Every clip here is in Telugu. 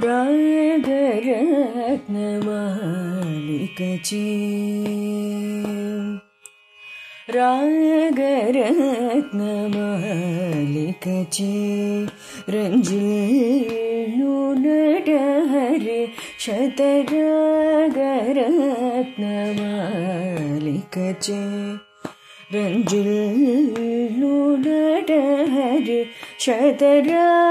రాగరత్నమాలికచే రాగరత్నమాలికచే రంజిల్లునటహరే శతరాగరత్నమాలికచే రంజిల్లునటహరే శతరాగరత్నమాలికచే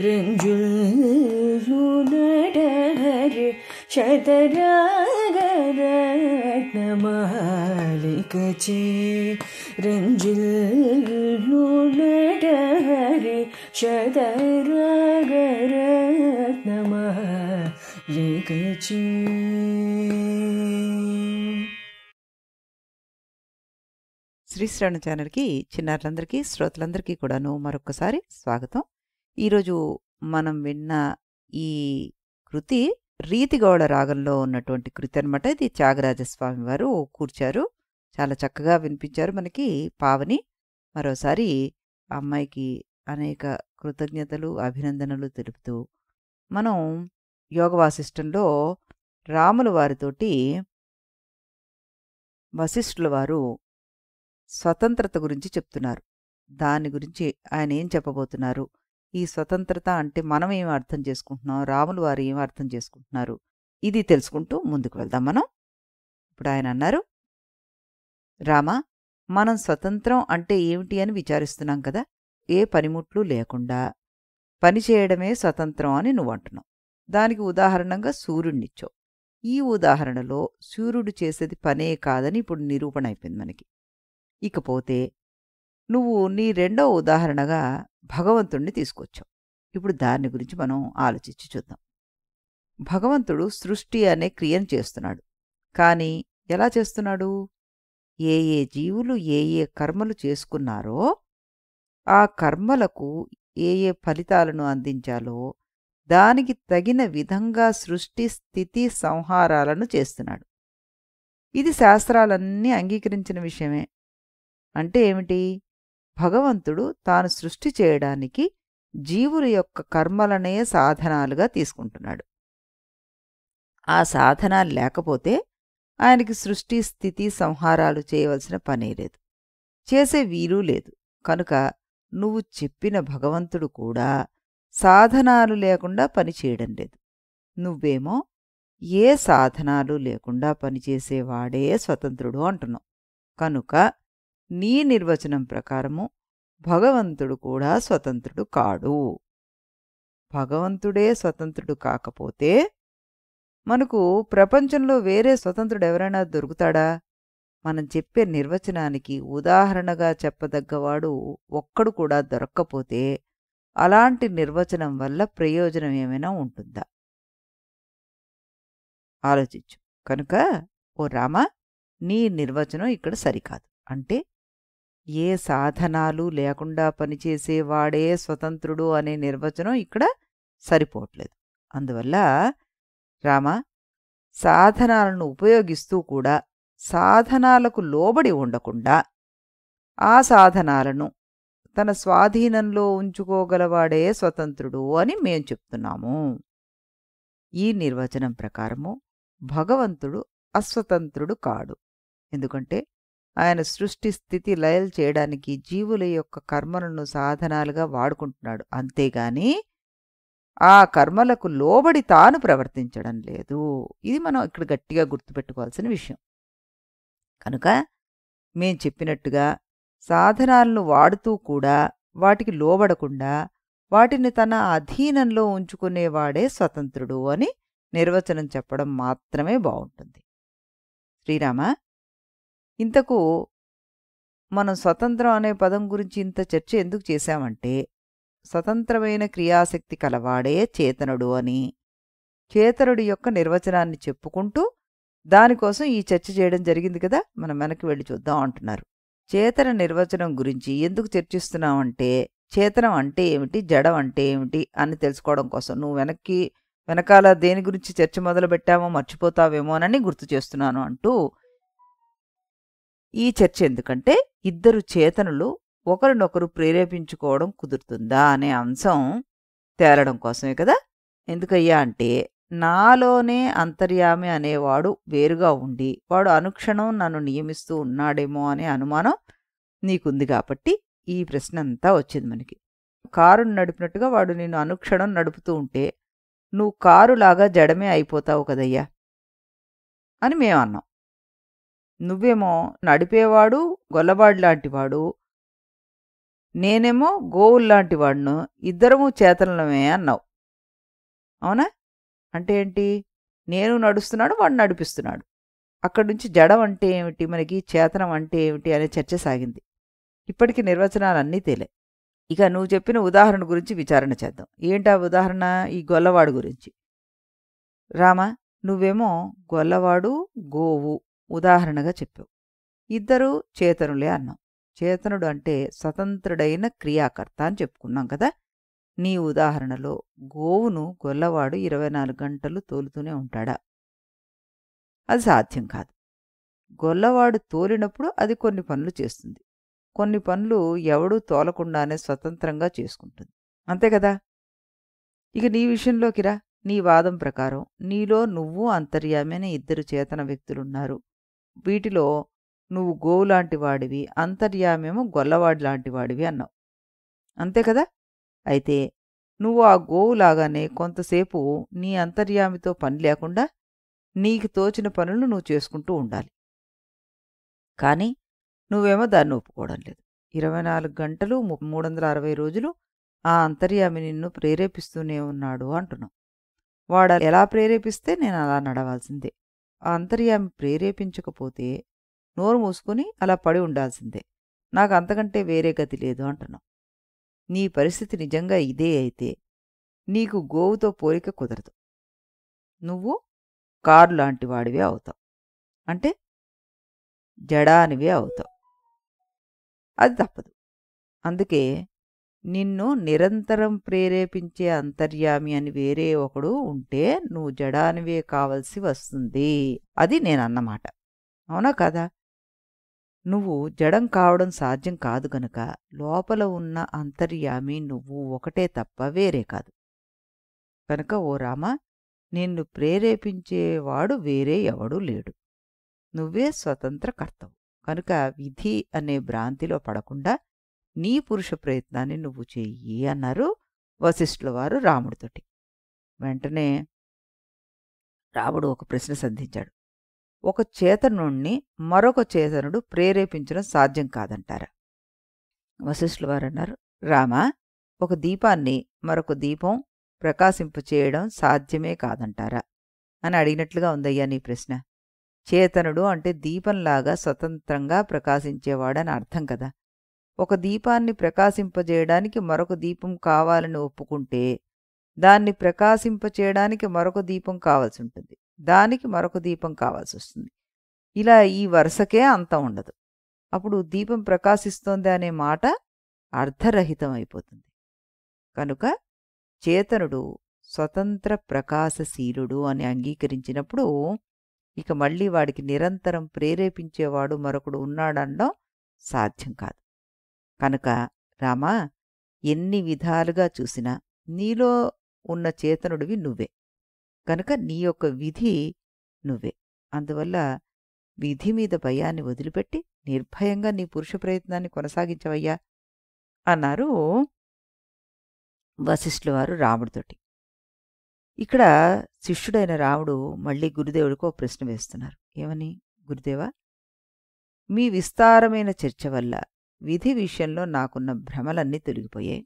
రంజిల్లునటహరే శతరాగరత్నమాలికచే రంజిల్లునటహరే శతరాగరత్నమాలికచే. శ్రీశ్రవణ ఛానల్కి చిన్నారులందరికీ శ్రోతలందరికీ కూడాను మరొకసారి స్వాగతం. ఈరోజు మనం విన్న ఈ కృతి రీతిగౌడ రాగంలో ఉన్నటువంటి కృతి అనమాట. ఇది త్యాగరాజస్వామి వారు కూర్చారు. చాలా చక్కగా వినిపించారు మనకి పావని. మరోసారి ఆ అమ్మాయికి అనేక కృతజ్ఞతలు అభినందనలు తెలుపుతూ మనం యోగ వాసిష్టంలో రాముల వారితోటి వశిష్ఠుల వారు స్వతంత్రత గురించి చెప్తున్నారు. దాని గురించి ఆయన ఏం చెప్పబోతున్నారు, ఈ స్వతంత్రత అంటే మనం ఏం అర్థం చేసుకుంటున్నాం, రాములు వారు ఏం అర్థం చేసుకుంటున్నారు, ఇది తెలుసుకుంటూ ముందుకు వెళ్దాం మనం. ఇప్పుడు ఆయన అన్నారు, రామ, మనం స్వతంత్రం అంటే ఏమిటి అని విచారిస్తున్నాం కదా. ఏ పనిముట్లు లేకుండా పని చేయడమే స్వతంత్రం అని నువ్వు అంటున్నావు. దానికి ఉదాహరణగా సూర్యుడినిచ్చావు. ఈ ఉదాహరణలో సూర్యుడు చేసేది పనే కాదని ఇప్పుడు నిరూపణ అయిపోయింది మనకి. ఇకపోతే నువ్వు నీ రెండో ఉదాహరణగా భగవంతుణ్ణి తీసుకొచ్చావు. ఇప్పుడు దాని గురించి మనం ఆలోచించి చూద్దాం. భగవంతుడు సృష్టి అనే క్రియను చేస్తున్నాడు. కానీ ఎలా చేస్తున్నాడు? ఏ ఏ జీవులు ఏ ఏ కర్మలు చేసుకున్నారో ఆ కర్మలకు ఏ ఏ ఫలితాలను అందించాలో దానికి తగిన విధంగా సృష్టి స్థితి సంహారాలను చేస్తున్నాడు. ఇది శాస్త్రాలన్నీ అంగీకరించిన విషయమే. అంటే ఏమిటి? భగవంతుడు తాను సృష్టి చేయడానికి జీవుల యొక్క కర్మలనే సాధనాలుగా తీసుకుంటున్నాడు. ఆ సాధనాలు లేకపోతే ఆయనకి సృష్టి స్థితి సంహారాలు చేయవలసిన పనే లేదు, చేసే వీలు లేదు. కనుక నువ్వు చెప్పిన భగవంతుడు కూడా సాధనాలు లేకుండా పని చేయడం లేదు. నువ్వేమో ఏ సాధనాలు లేకుండా పనిచేసేవాడే స్వతంత్రుడు అంటున్నావు. కనుక నీ నిర్వచనం ప్రకారము భగవంతుడు కూడా స్వతంత్రుడు కాడు. భగవంతుడే స్వతంత్రుడు కాకపోతే మనకు ప్రపంచంలో వేరే స్వతంత్రుడు ఎవరైనా దొరుకుతాడా? మనం చెప్పే నిర్వచనానికి ఉదాహరణగా చెప్పదగ్గవాడు ఒక్కడు కూడా దొరక్కపోతే అలాంటి నిర్వచనం వల్ల ప్రయోజనం ఏమైనా ఉంటుందా? ఆలోచించు. కనుక ఓ రామ, నీ నిర్వచనం ఇక్కడ సరికాదు. అంటే ఏ సాధనాలు లేకుండా పనిచేసేవాడే స్వతంత్రుడు అనే నిర్వచనం ఇక్కడ సరిపోవట్లేదు. అందువల్ల రామ, సాధనాలను ఉపయోగిస్తూ కూడా సాధనాలకు లోబడి ఉండకుండా ఆ సాధనాలను తన స్వాధీనంలో ఉంచుకోగలవాడే స్వతంత్రుడు అని మేం చెప్తున్నాము. ఈ నిర్వచనం ప్రకారము భగవంతుడు అస్వతంత్రుడు కాడు. ఎందుకంటే ఆయన సృష్టి స్థితి లయలు చేయడానికి జీవుల యొక్క కర్మలను సాధనాలుగా వాడుకుంటున్నాడు. అంతేగాని ఆ కర్మలకు లోబడి తాను ప్రవర్తించడం లేదు. ఇది మనం ఇక్కడ గట్టిగా గుర్తుపెట్టుకోవాల్సిన విషయం. కనుక మేం చెప్పినట్టుగా సాధనాలను వాడుతూ కూడా వాటికి లోబడకుండా వాటిని తన అధీనంలో ఉంచుకునేవాడే స్వతంత్రుడు అని నిర్వచనం చెప్పడం మాత్రమే బాగుంటుంది. శ్రీరామ, ఇంతకు మనం స్వతంత్రం అనే పదం గురించి ఇంత చర్చ ఎందుకు చేశామంటే, స్వతంత్రమైన క్రియాశక్తి కలవాడే చేతనుడు అని చేతనుడి యొక్క నిర్వచనాన్ని చెప్పుకుంటూ దానికోసం ఈ చర్చ చేయడం జరిగింది కదా. మనం వెనక్కి వెళ్ళి చూద్దాం అంటున్నారు. చేతన నిర్వచనం గురించి ఎందుకు చర్చిస్తున్నామంటే, చేతనం అంటే ఏమిటి, జడం అంటే ఏమిటి అని తెలుసుకోవడం కోసం. నువ్వు వెనకాల దేని గురించి చర్చ మొదలుపెట్టామో మర్చిపోతావేమోనని గుర్తు చేస్తున్నాను అంటూ ఈ చర్చ ఎందుకంటే, ఇద్దరు చేతనులు ఒకరినొకరు ప్రేరేపించుకోవడం కుదురుతుందా అనే అంశం తేలడం కోసమే కదా. ఎందుకయ్యా అంటే, నాలోనే అంతర్యామి అనేవాడు వేరుగా ఉండి వాడు అనుక్షణం నన్ను నియమిస్తూ ఉన్నాడేమో అనే అనుమానం నీకుంది కాబట్టి ఈ ప్రశ్న అంతా వచ్చింది మనకి. కారును నడిపినట్టుగా వాడు నిన్ను అనుక్షణం నడుపుతూ ఉంటే నువ్వు కారులాగా జడమే అయిపోతావు కదయ్యా అని మేమన్నాం. నువ్వేమో నడిపేవాడు గొల్లవాడిలాంటివాడు, నేనేమో గోవుల్లాంటి వాడును, ఇద్దరము చేతనలమే అన్నావు. అవునా? అంటే ఏంటి? నేను నడుస్తున్నాడు, వాడు నడిపిస్తున్నాడు. అక్కడి నుంచి జడం అంటే ఏమిటి, మనకి చేతనం అంటే ఏమిటి అనే చర్చ సాగింది. ఇప్పటికి నిర్వచనాలన్నీ తేలే. ఇక నువ్వు చెప్పిన ఉదాహరణ గురించి విచారణ చేద్దాం. ఏంటా ఉదాహరణ? ఈ గొల్లవాడు గురించి. రామా, నువ్వేమో గొల్లవాడు, గోవు ఉదాహరణగా చెప్పావు. ఇద్దరు చేతనులే అన్నాం. చేతనుడు అంటే స్వతంత్రుడైన క్రియాకర్త అని చెప్పుకున్నాం కదా. నీ ఉదాహరణలో గోవును గొల్లవాడు 24 గంటలు తోలుతూనే ఉంటాడా? అది సాధ్యం కాదు. గొల్లవాడు తోలినప్పుడు అది కొన్ని పనులు చేస్తుంది, కొన్ని పనులు ఎవడూ తోలకుండానే స్వతంత్రంగా చేసుకుంటుంది. అంతే కదా. ఇక నీ విషయంలోకి రా. నీ వాదం ప్రకారం నీలో నువ్వు అంతర్యామి అనే ఇద్దరు చేతన వ్యక్తులున్నారు. వీటిలో నువ్వు గోవులాంటి వాడివి, అంతర్యామేమో గొల్లవాడి లాంటి వాడివి అన్నావు. అంతే కదా. అయితే నువ్వు ఆ గోవులాగానే కొంతసేపు నీ అంతర్యామితో పని లేకుండా నీకు తోచిన పనులు నువ్వు చేసుకుంటూ ఉండాలి. కానీ నువ్వేమో దాన్ని ఒప్పుకోవడం లేదు. 24 గంటలు 360 రోజులు ఆ అంతర్యామి నిన్ను ప్రేరేపిస్తూనే ఉన్నాడు అంటున్నావు. వాడు ఎలా ప్రేరేపిస్తే నేను అలా నడవాల్సిందే. ఆ అంతర్యామి ప్రేరేపించకపోతే నోరు మూసుకుని అలా పడి ఉండాల్సిందే. నాకు అంతకంటే వేరే గతి లేదు అంటున్నావు. నీ పరిస్థితి నిజంగా ఇదే అయితే నీకు గోవుతో పోలిక కుదరదు. నువ్వు కారు లాంటి వాడివే అవుతావు. అంటే జడానివే అవుతావు. అది తప్పదు. అందుకే నిన్ను నిరంతరం ప్రేరేపించే అంతర్యామి అని వేరే ఒకడు ఉంటే నువ్వు జడానివే కావలసి వస్తుంది. అది నేనన్నమాట. అవునా కాదా? నువ్వు జడం కావడం సాధ్యం కాదు గనుక లోపల ఉన్న అంతర్యామి నువ్వు ఒకటే తప్ప వేరే కాదు. కనుక ఓ రామ, నిన్ను ప్రేరేపించేవాడు వేరే ఎవడూ లేడు. నువ్వే స్వతంత్ర కర్తవు. కనుక విధి అనే భ్రాంతిలో పడకుండా నీ పురుష ప్రయత్నాన్ని నువ్వు చెయ్యి అన్నారు వశిష్ఠుల వారు రాముడితోటి. వెంటనే రాముడు ఒక ప్రశ్న సంధించాడు. ఒక చేతనుణ్ణి మరొక చేతనుడు ప్రేరేపించడం సాధ్యం కాదంటారా? వశిష్ఠుల వారు అన్నారు, రామా, ఒక దీపాన్ని మరొక దీపం ప్రకాశింపచేయడం సాధ్యమే కాదంటారా అని అడిగినట్లుగా ఉందయ్యా నీ ప్రశ్న. చేతనుడు అంటే దీపంలాగా స్వతంత్రంగా ప్రకాశించేవాడని అర్థం కదా. ఒక దీపాన్ని ప్రకాశింపజేయడానికి మరొక దీపం కావాలని ఒప్పుకుంటే దాన్ని ప్రకాశింపచేయడానికి మరొక దీపం కావాల్సి ఉంటుంది, దానికి మరొక దీపం కావాల్సి వస్తుంది. ఇలా ఈ వరుసకే అంతం ఉండదు. అప్పుడు దీపం ప్రకాశిస్తోంది అనే మాట అర్థరహితం అయిపోతుంది. కనుక చేతనుడు స్వతంత్ర ప్రకాశశీలుడు అని అంగీకరించినప్పుడు ఇక మళ్ళీ వాడికి నిరంతరం ప్రేరేపించేవాడు మరొకడు ఉన్నాడనడం సాధ్యం కాదు. కనుక రామా, ఎన్ని విధాలుగా చూసినా నీలో ఉన్న చేతనుడివి నువ్వే. కనుక నీ యొక్క విధి నువ్వే. అందువల్ల విధి మీద భయాన్ని వదిలిపెట్టి నిర్భయంగా నీ పురుష ప్రయత్నాన్ని కొనసాగించవయ్యా అన్నారు వశిష్ఠుల వారు రాముడితోటి. ఇక్కడ శిష్యుడైన రాముడు మళ్ళీ గురుదేవుడికి ఓ ప్రశ్న వేస్తున్నారు. ఏమని? గురుదేవా, మీ విస్తారమైన చర్చ వల్ల విధి విషయంలో నాకున్న భ్రమలన్నీ తొలగిపోయాయి.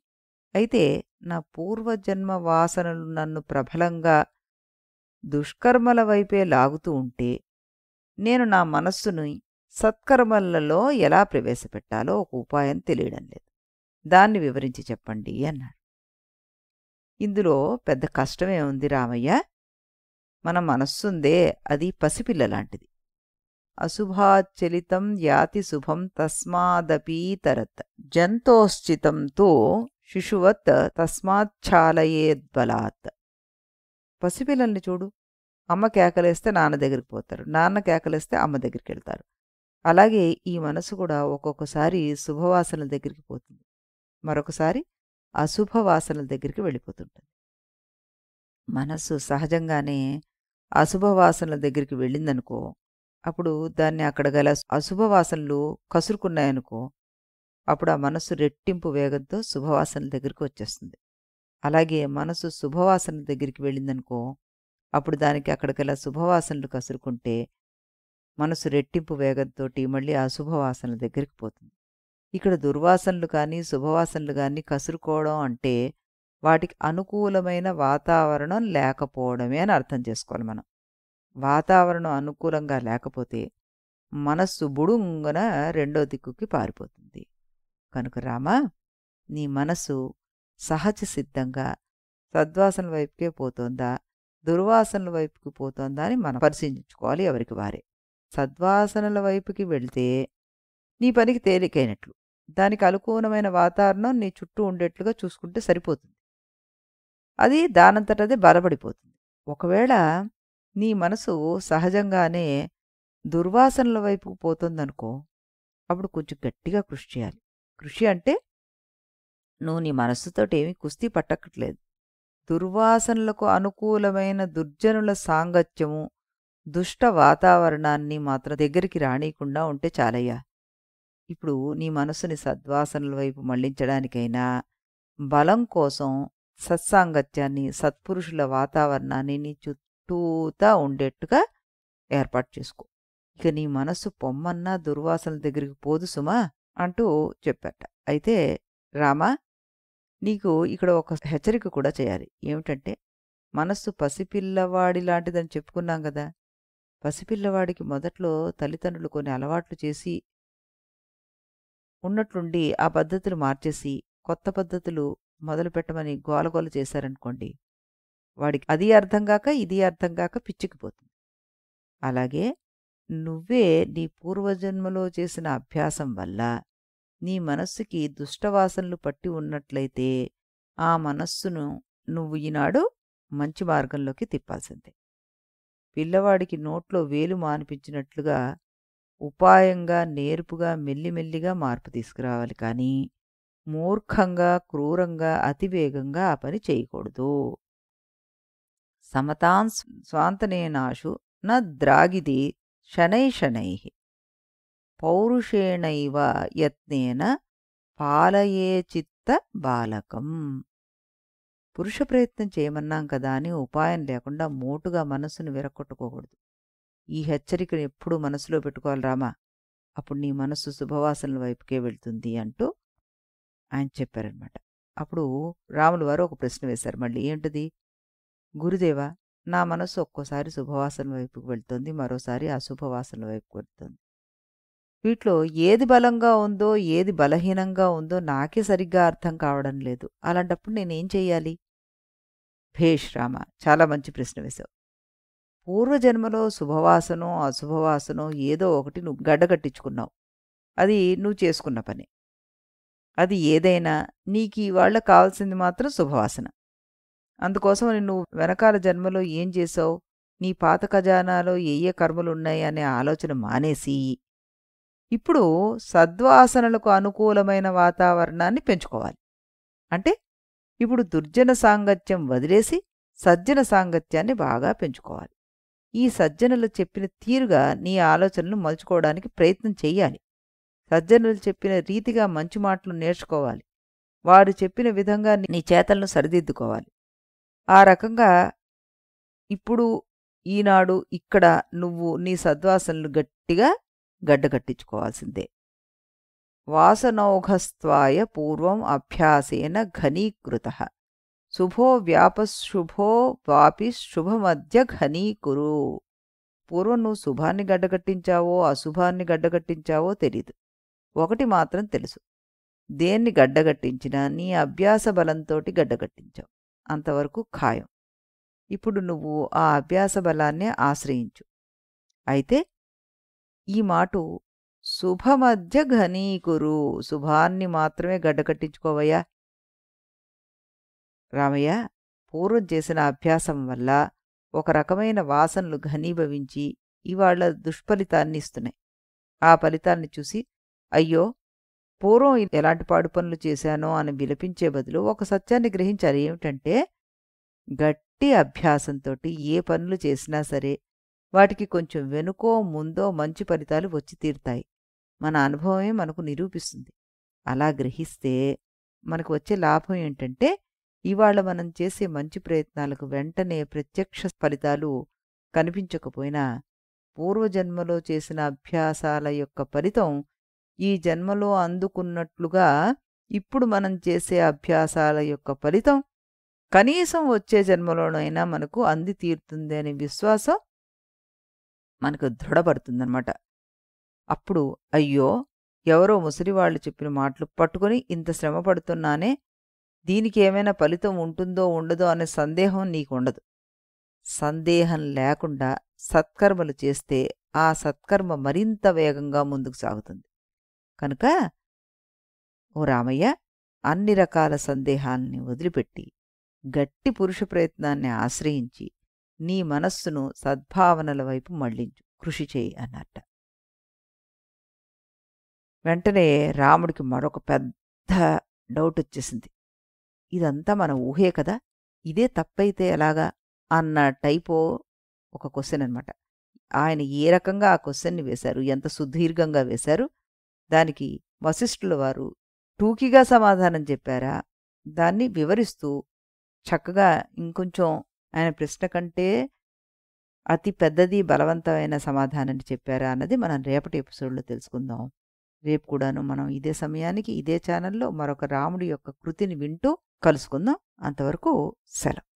అయితే నా పూర్వజన్మ వాసనలు నన్ను ప్రబలంగా దుష్కర్మల వైపే లాగుతూ ఉంటే నేను నా మనస్సుని సత్కర్మలలో ఎలా ప్రవేశపెట్టాలో ఒక ఉపాయం తెలియడం లేదు. దాన్ని వివరించి చెప్పండి అన్నాడు. ఇందులో పెద్ద కష్టమే ఉంది రామయ్య. మన మనస్సుందే, అది పసిపిల్ల లాంటిది. అశుభాచలితం యాతి శుభం తస్మాదపీతరత్ జంతోశ్చితం తో శిశువత్ తస్మాచ్ఛాలయేద్బలాత్. పసిపిల్లల్ని చూడు. అమ్మ కేకలేస్తే నాన్న దగ్గరికి పోతారు, నాన్న కేకలేస్తే అమ్మ దగ్గరికి వెళ్తారు. అలాగే ఈ మనసు కూడా ఒక్కొక్కసారి శుభవాసనల దగ్గరికి పోతుంది. మరొకసారి అశుభ వాసనల దగ్గరికి వెళ్ళిపోతుంటుంది. మనస్సు సహజంగానే అశుభ వాసనల దగ్గరికి వెళ్ళిందనుకో, అప్పుడు దాన్ని అక్కడ గల అశుభ వాసనలు కసురుకున్నాయనుకో, అప్పుడు ఆ మనస్సు రెట్టింపు వేగంతో శుభవాసనల దగ్గరికి వచ్చేస్తుంది. అలాగే మనసు శుభవాసనల దగ్గరికి వెళ్ళిందనుకో, అప్పుడు దానికి అక్కడ గల శుభవాసనలు కసురుకుంటే మనసు రెట్టింపు వేగంతోటి మళ్ళీ అశుభవాసనల దగ్గరికి పోతుంది. ఇక్కడ దుర్వాసనలు కానీ శుభవాసనలు కానీ కసురుకోవడం అంటే వాటికి అనుకూలమైన వాతావరణం లేకపోవడమే అని అర్థం చేసుకోవాలి మనం. వాతావరణం అనుకూలంగా లేకపోతే మనస్సు బుడుంగన రెండో దిక్కుకి పారిపోతుంది. కనుక రామా, నీ మనస్సు సహజ సిద్ధంగా సద్వాసనల వైపుకే పోతోందా, దుర్వాసనల వైపుకి పోతోందా అని మనం పరిశీలించుకోవాలి ఎవరికి వారే. సద్వాసనల వైపుకి వెళితే నీ పనికి తేలికైనట్లు, దానికి అనుకూలమైన వాతావరణం నీ చుట్టూ ఉండేట్లుగా చూసుకుంటే సరిపోతుంది. అది దానంతటదే బలపడిపోతుంది. ఒకవేళ నీ మనసు సహజంగానే దుర్వాసనల వైపుకు పోతుందనుకో, అప్పుడు కొంచెం గట్టిగా కృషి చేయాలి. కృషి అంటే నువ్వు నీ మనస్సుతోటి ఏమీ కుస్తీ పట్టక్కట్లేదు. దుర్వాసనలకు అనుకూలమైన దుర్జనుల సాంగత్యము, దుష్ట వాతావరణాన్ని మాత్రం దగ్గరికి రానీయకుండా ఉంటే చాలయ్యా. ఇప్పుడు నీ మనసుని సద్వాసనల వైపు మళ్లించడానికైనా బలం కోసం సత్సాంగత్యాన్ని, సత్పురుషుల వాతావరణాన్ని నీ చుట్టూతా ఉండేట్టుగా ఏర్పాటు చేసుకో. ఇక నీ మనస్సు పొమ్మన్నా దుర్వాసనల దగ్గరికి పోదు సుమా అంటూ చెప్పాట. అయితే రామా, నీకు ఇక్కడ ఒక హెచ్చరిక కూడా చేయాలి. ఏమిటంటే, మనస్సు పసిపిల్లవాడి లాంటిదని చెప్పుకున్నాం కదా. పసిపిల్లవాడికి మొదట్లో తల్లిదండ్రులు కొన్ని అలవాట్లు చేసి ఉన్నట్లుండి ఆ పద్ధతులు మార్చేసి కొత్త పద్ధతులు మొదలుపెట్టమని గోలగోల చేశారనుకోండి, వాడికి అది అర్థం కాక ఇది అర్థం కాక పిచ్చికిపోతుంది. అలాగే నువ్వే నీ పూర్వజన్మలో చేసిన అభ్యాసం వల్ల నీ మనస్సుకి దుష్టవాసనలు పట్టి ఉన్నట్లయితే ఆ మనస్సును నువ్వు ఈనాడు మంచి మార్గంలోకి తిప్పాల్సిందే. పిల్లవాడికి నోట్లో వేలు మానిపించినట్లుగా ఉపాయంగా, నేర్పుగా, మెల్లిమెల్లిగా మార్పు తీసుకురావాలి కానీ మూర్ఖంగా, క్రూరంగా, అతివేగంగా ఆ పని చేయకూడదు. సమతాన్ స్వాంతనేనాశు న ద్రాగిది శనై శనై పౌరుషేణైవ యత్నేన పాలయేచిత్త బాలకం. పురుష ప్రయత్నం చేయమన్నాం కదా అని ఉపాయం లేకుండా మోటుగా మనస్సును విరగొట్టుకోకూడదు. ఈ హెచ్చరికను ఎప్పుడూ మనసులో పెట్టుకోవాలి రామా. అప్పుడు నీ మనస్సు శుభవాసనల వైపుకే వెళ్తుంది అంటూ ఆయన చెప్పారనమాట. అప్పుడు రాములు వారు ఒక ప్రశ్న వేశారు మళ్ళీ. ఏంటిది? గురుదేవా, నా మనస్సు ఒక్కోసారి శుభవాసన వైపుకు వెళ్తుంది, మరోసారి అశుభవాసనల వైపుకు వెళ్తుంది. వీటిలో ఏది బలంగా ఉందో, ఏది బలహీనంగా ఉందో నాకే సరిగ్గా అర్థం కావడం లేదు. అలాంటప్పుడు నేనేం చెయ్యాలి? భేష్ రామ, చాలా మంచి ప్రశ్న వేశావు. పూర్వజన్మలో శుభవాసనో అశుభవాసనో ఏదో ఒకటి నువ్వు గడ్డగట్టించుకున్నావు. అది నువ్వు చేసుకున్న పని. అది ఏదైనా నీకు ఇవాళ కావాల్సింది మాత్రం శుభవాసన. అందుకోసమని నువ్వు వెనకాల జన్మలో ఏం చేసావు, నీ పాత ఖజానాలో ఏ కర్మలున్నాయి అనే ఆలోచన మానేసి ఇప్పుడు సద్వాసనలకు అనుకూలమైన వాతావరణాన్ని పెంచుకోవాలి. అంటే ఇప్పుడు దుర్జన సాంగత్యం వదిలేసి సజ్జన సాంగత్యాన్ని బాగా పెంచుకోవాలి. ఈ సజ్జనులు చెప్పిన తీరుగా నీ ఆలోచనలు మలుచుకోవడానికి ప్రయత్నం చెయ్యాలి. సజ్జనులు చెప్పిన రీతిగా మంచి మాటలు నేర్చుకోవాలి. వారు చెప్పిన విధంగా నీ చేతలను సరిదిద్దుకోవాలి. ఆ రకంగా ఇప్పుడు ఈనాడు ఇక్కడ నువ్వు నీ సద్వాసనలు గట్టిగా గడ్డగట్టించుకోవాల్సిందే. వాసనౌఘస్త్వాయ పూర్వం అభ్యాసేన ఘనీకృతః శుభో వ్యాపశుభో వాపి శుభమధ్య ఘనీకురు. పూర్వం నువ్వు శుభాన్ని గడ్డగట్టించావో అశుభాన్ని గడ్డగట్టించావో తెలీదు. ఒకటి మాత్రం తెలుసు, దేన్ని గడ్డగట్టించినా నీ అభ్యాస బలంతోటి గడ్డగట్టించావు, అంతవరకు ఖాయం. ఇప్పుడు నువ్వు ఆ అభ్యాస బలాన్నే ఆశ్రయించు. అయితే ఈ మాటు శుభమధ్య ఘనీకురు, శుభాన్ని మాత్రమే గడ్డకట్టించుకోవయ్యా. రామయ్య, పూర్వం చేసిన అభ్యాసం వల్ల ఒక రకమైన వాసనలు ఘనీభవించి ఇవాళ దుష్ఫలితాన్ని ఇస్తున్నాయి. ఆ ఫలితాల్ని చూసి అయ్యో, పూర్వం ఎలాంటి పాడు పనులు చేశానో అని విలపించే బదులు ఒక సత్యాన్ని గ్రహించాలి. ఏమిటంటే గట్టి అభ్యాసంతోటి ఏ పనులు చేసినా సరే వాటికి కొంచెం వెనుకో ముందో మంచి ఫలితాలు వచ్చి తీరుతాయి. మన అనుభవమే మనకు నిరూపిస్తుంది. అలా గ్రహిస్తే మనకు వచ్చే లాభం ఏంటంటే ఇవాళ మనం చేసే మంచి ప్రయత్నాలకు వెంటనే ప్రత్యక్ష ఫలితాలు కనిపించకపోయినా పూర్వజన్మలో చేసిన అభ్యాసాల యొక్క ఫలితం ఈ జన్మలో అందుకున్నట్లుగా ఇప్పుడు మనం చేసే అభ్యాసాల యొక్క ఫలితం కనీసం వచ్చే జన్మలోనైనా మనకు అంది తీరుతుంది అనే విశ్వాసం మనకు దృఢపడుతుందన్నమాట. అప్పుడు అయ్యో, ఎవరో ముసలివాళ్ళు చెప్పిన మాటలు పట్టుకొని ఇంత శ్రమ పడుతున్నానే, దీనికి ఏమైనా ఫలితం ఉంటుందో ఉండదో అనే సందేహం నీకుండదు. సందేహం లేకుండా సత్కర్మలు చేస్తే ఆ సత్కర్మ మరింత వేగంగా ముందుకు సాగుతుంది. కనుక ఓ రామయ్య, అన్ని రకాల సందేహాల్ని వదిలిపెట్టి గట్టి పురుష ప్రయత్నాన్ని ఆశ్రయించి నీ మనస్సును సద్భావనల వైపు మళ్లించు, కృషి చేయి అన్నట్ట. వెంటనే రాముడికి మరొక పెద్ద డౌట్ వచ్చేసింది. ఇదంతా మన ఊహే కదా, ఇదే తప్పైతే ఎలాగా అన్న టైపో ఒక క్వశ్చన్ అనమాట. ఆయన ఏ రకంగా ఆ క్వశ్చన్ని వేశారు, ఎంత సుదీర్ఘంగా వేశారు, దానికి వశిష్ఠుల వారు టూకీగా సమాధానం చెప్పారా, దాన్ని వివరిస్తూ చక్కగా ఇంకొంచెం ఆయన ప్రశ్న కంటే అతి పెద్దది బలవంతమైన సమాధానాన్ని చెప్పారా అన్నది మనం రేపటి ఎపిసోడ్లో తెలుసుకుందాం. రేపు కూడాను మనం ఇదే సమయానికి ఇదే ఛానల్లో మరొక రాముడి యొక్క కృతిని వింటూ కలుసుకుందాం. అంతవరకు సెలవు.